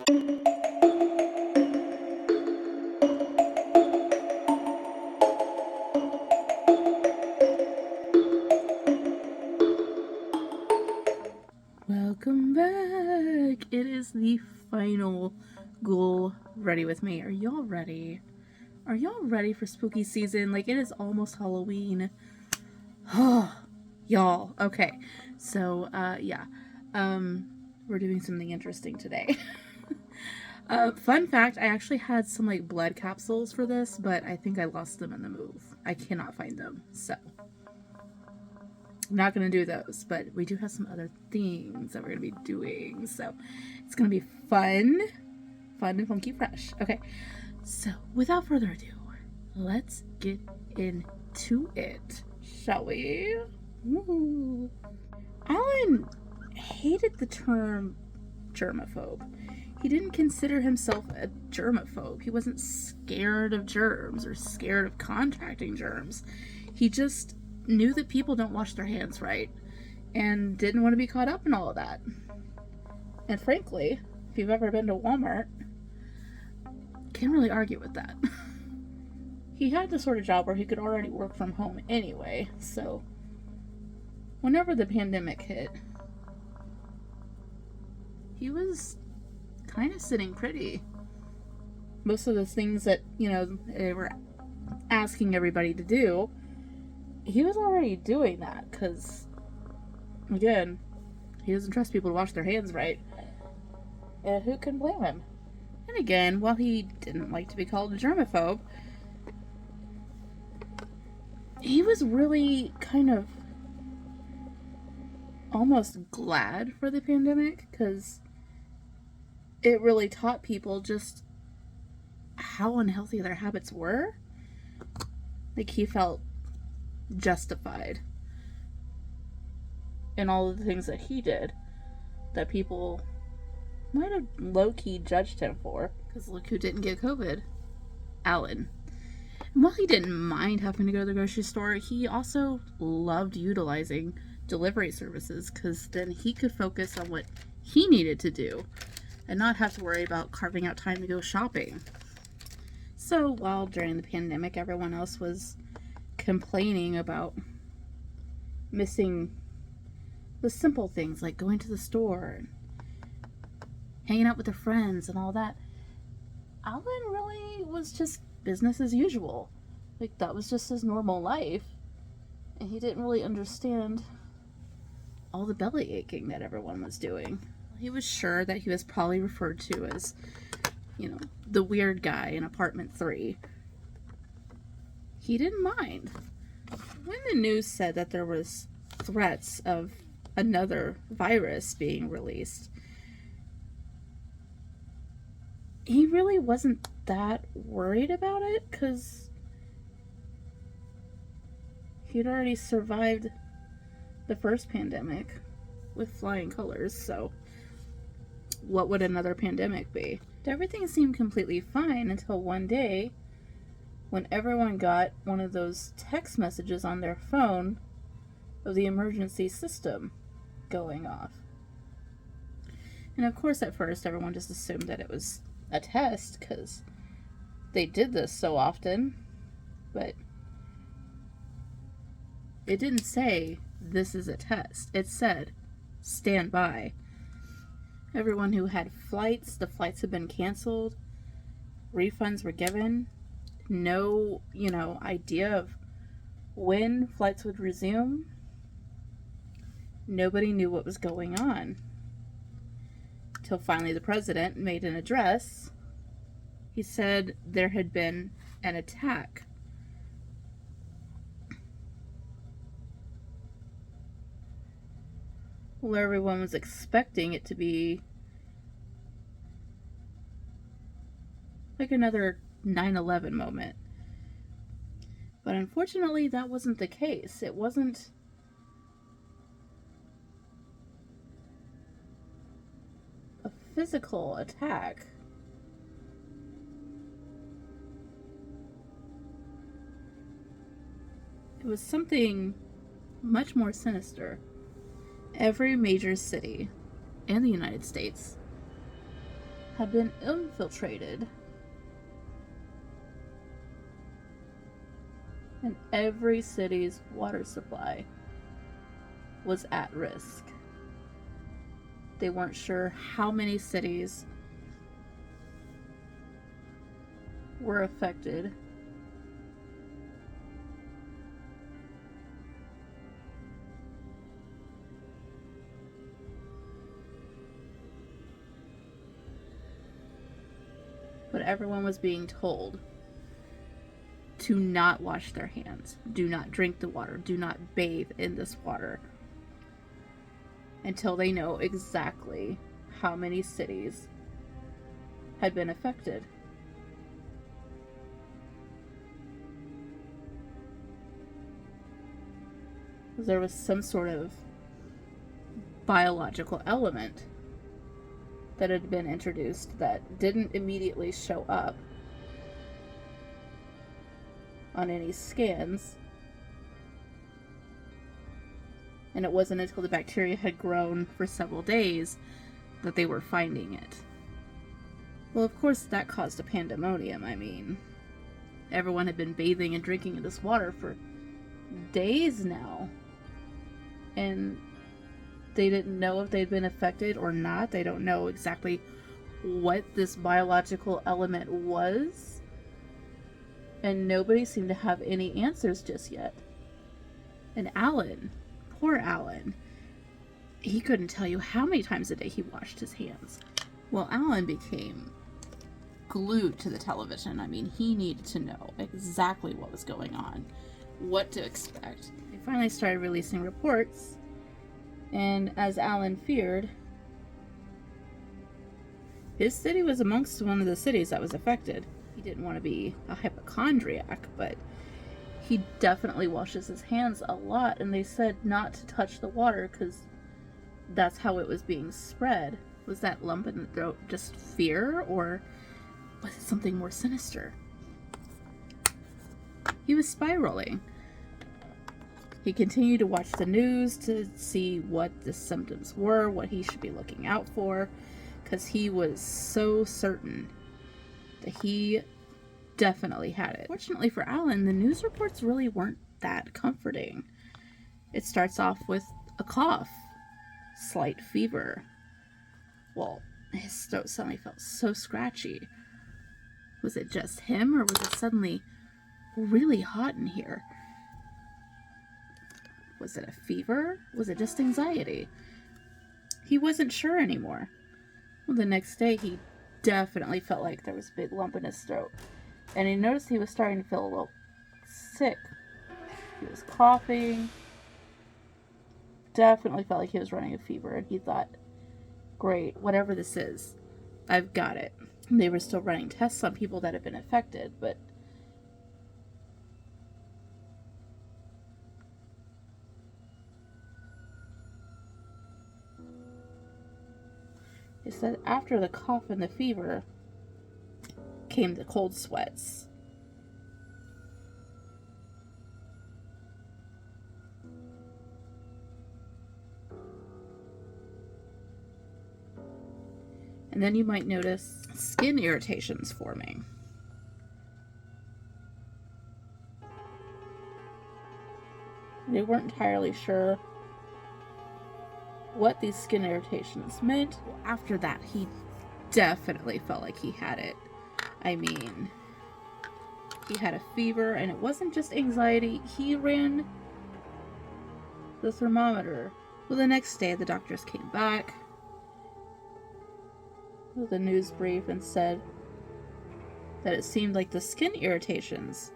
Welcome back! It is the final Ghoul Ready with me. Are y'all ready? Are y'all ready for spooky season? Like, it is almost Halloween. Oh, y'all. Okay. So, yeah. We're doing something interesting today. Fun fact, I actually had some, like, blood capsules for this, but I think I lost them in the move. I cannot find them, so I'm not going to do those, but we do have some other things that we're going to be doing, so it's going to be fun and funky fresh. Okay, so without further ado, let's get into it, shall we? Woo. Alan hated the term germaphobe. He didn't consider himself a germaphobe. He wasn't scared of germs or scared of contracting germs. He just knew that people don't wash their hands right and didn't want to be caught up in all of that. And frankly, if you've ever been to Walmart, can't really argue with that. He had the sort of job where he could already work from home anyway, so whenever the pandemic hit, he was kind of sitting pretty. Most of the things that, they were asking everybody to do, he was already doing that because, again, he doesn't trust people to wash their hands right. And who can blame him? And again, while he didn't like to be called a germaphobe, he was really kind of almost glad for the pandemic because it really taught people just how unhealthy their habits were. Like, he felt justified in all of the things that he did that people might have low-key judged him for. Because look who didn't get COVID. Alan. And while he didn't mind having to go to the grocery store, he also loved utilizing delivery services because then he could focus on what he needed to do and not have to worry about carving out time to go shopping. So while during the pandemic everyone else was complaining about missing the simple things like going to the store and hanging out with their friends and all that, Alan really was just business as usual. Like, that was just his normal life, and he didn't really understand all the belly aching that everyone was doing. He was sure that he was probably referred to as, the weird guy in apartment 3. He didn't mind. When the news said that there was threats of another virus being released, he really wasn't that worried about it because he'd already survived the first pandemic with flying colors, so what would another pandemic be? Everything seemed completely fine until one day when everyone got one of those text messages on their phone of the emergency system going off. And of course, at first, everyone just assumed that it was a test because they did this so often, but it didn't say, "This is a test." It said, "Stand by." Everyone who had flights, the flights had been canceled, refunds were given, no, idea of when flights would resume. Nobody knew what was going on. Till finally the president made an address. He said there had been an attack. Well, everyone was expecting it to be like another 9/11 moment. But unfortunately, that wasn't the case. It wasn't a physical attack. It was something much more sinister. Every major city in the United States had been infiltrated. And every city's water supply was at risk. They weren't sure how many cities were affected. But everyone was being told to not wash their hands, do not drink the water, do not bathe in this water until they know exactly how many cities had been affected. There was some sort of biological element that had been introduced that didn't immediately show up on any scans. And it wasn't until the bacteria had grown for several days that they were finding it. Well, of course, that caused a pandemonium. I mean, everyone had been bathing and drinking in this water for days now. And they didn't know if they'd been affected or not. They don't know exactly what this biological element was. And nobody seemed to have any answers just yet. And Alan, poor Alan, he couldn't tell you how many times a day he washed his hands. Well, Alan became glued to the television. I mean, he needed to know exactly what was going on, what to expect. They finally started releasing reports, and as Alan feared, his city was amongst one of the cities that was affected. He didn't want to be a hypochondriac, but he definitely washes his hands a lot, and they said not to touch the water because that's how it was being spread. Was that lump in the throat just fear, or was it something more sinister? He was spiraling. He continued to watch the news to see what the symptoms were, what he should be looking out for, because he was so certain that he definitely had it. Fortunately for Alan, the news reports really weren't that comforting. It starts off with a cough, slight fever. Well, his throat suddenly felt so scratchy. Was it just him, or was it suddenly really hot in here? Was it a fever? Was it just anxiety? He wasn't sure anymore. Well, the next day, he definitely felt like there was a big lump in his throat. And he noticed he was starting to feel a little sick. He was coughing. Definitely felt like he was running a fever. And he thought, great, whatever this is, I've got it. And they were still running tests on people that had been affected, but it said after the cough and the fever came the cold sweats. And then you might notice skin irritations forming. They weren't entirely sure what these skin irritations meant. After that, he definitely felt like he had it. I mean, he had a fever, and it wasn't just anxiety. He ran the thermometer. Well, the next day, the doctors came back with a news brief and said that it seemed like the skin irritations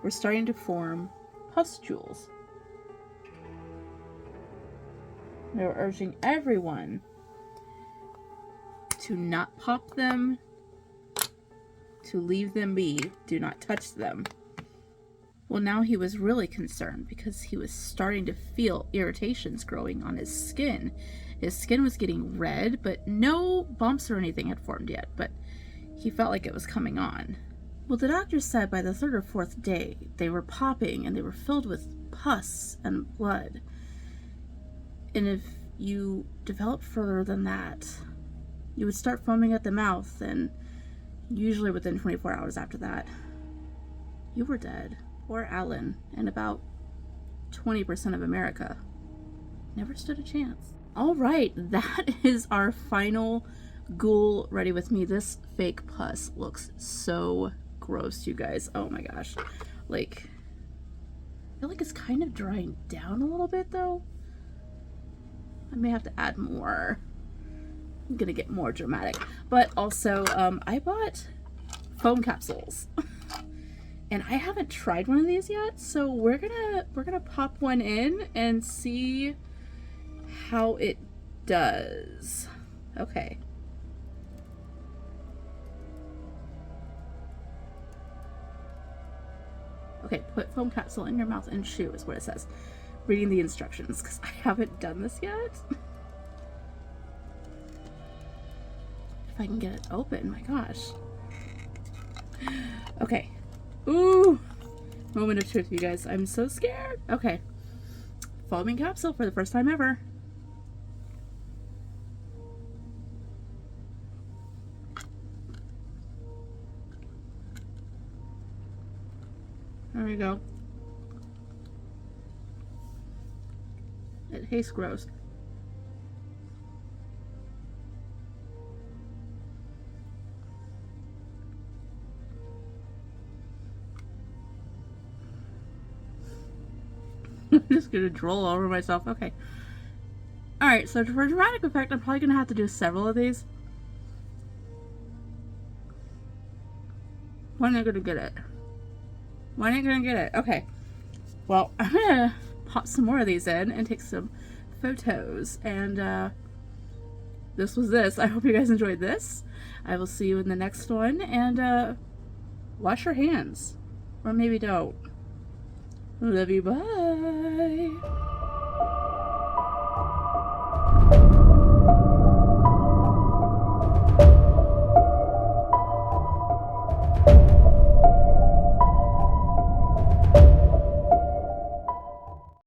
were starting to form pustules. They were urging everyone to not pop them, to leave them be, do not touch them. Well, now he was really concerned because he was starting to feel irritations growing on his skin. His skin was getting red, but no bumps or anything had formed yet, but he felt like it was coming on. Well, the doctor said by the third or fourth day, they were popping and they were filled with pus and blood. And if you develop further than that, you would start foaming at the mouth, and usually within 24 hours after that, you were dead. Or Alan and about 20% of America never stood a chance. All right, that is our final ghoul ready with me. This fake pus looks so gross, you guys. Oh my gosh. Like, I feel like it's kind of drying down a little bit though. I may have to add more. I'm gonna get more dramatic. But also, I bought foam capsules. And I haven't tried one of these yet, so we're gonna pop one in and see how it does. Okay. Okay, put foam capsule in your mouth and chew is what it says. Reading the instructions, because I haven't done this yet. If I can get it open, my gosh. Okay. Ooh! Moment of truth, you guys. I'm so scared. Okay. Foaming capsule for the first time ever. There we go. It tastes gross. I'm just gonna drool all over myself. Okay. Alright, so for dramatic effect, I'm probably gonna have to do several of these. When am I gonna get it? When am I gonna get it? Okay. Well, I'm gonna pop some more of these in and take some photos. And this was this. I hope you guys enjoyed this. I will see you in the next one. And wash your hands. Or maybe don't. Love you. Bye.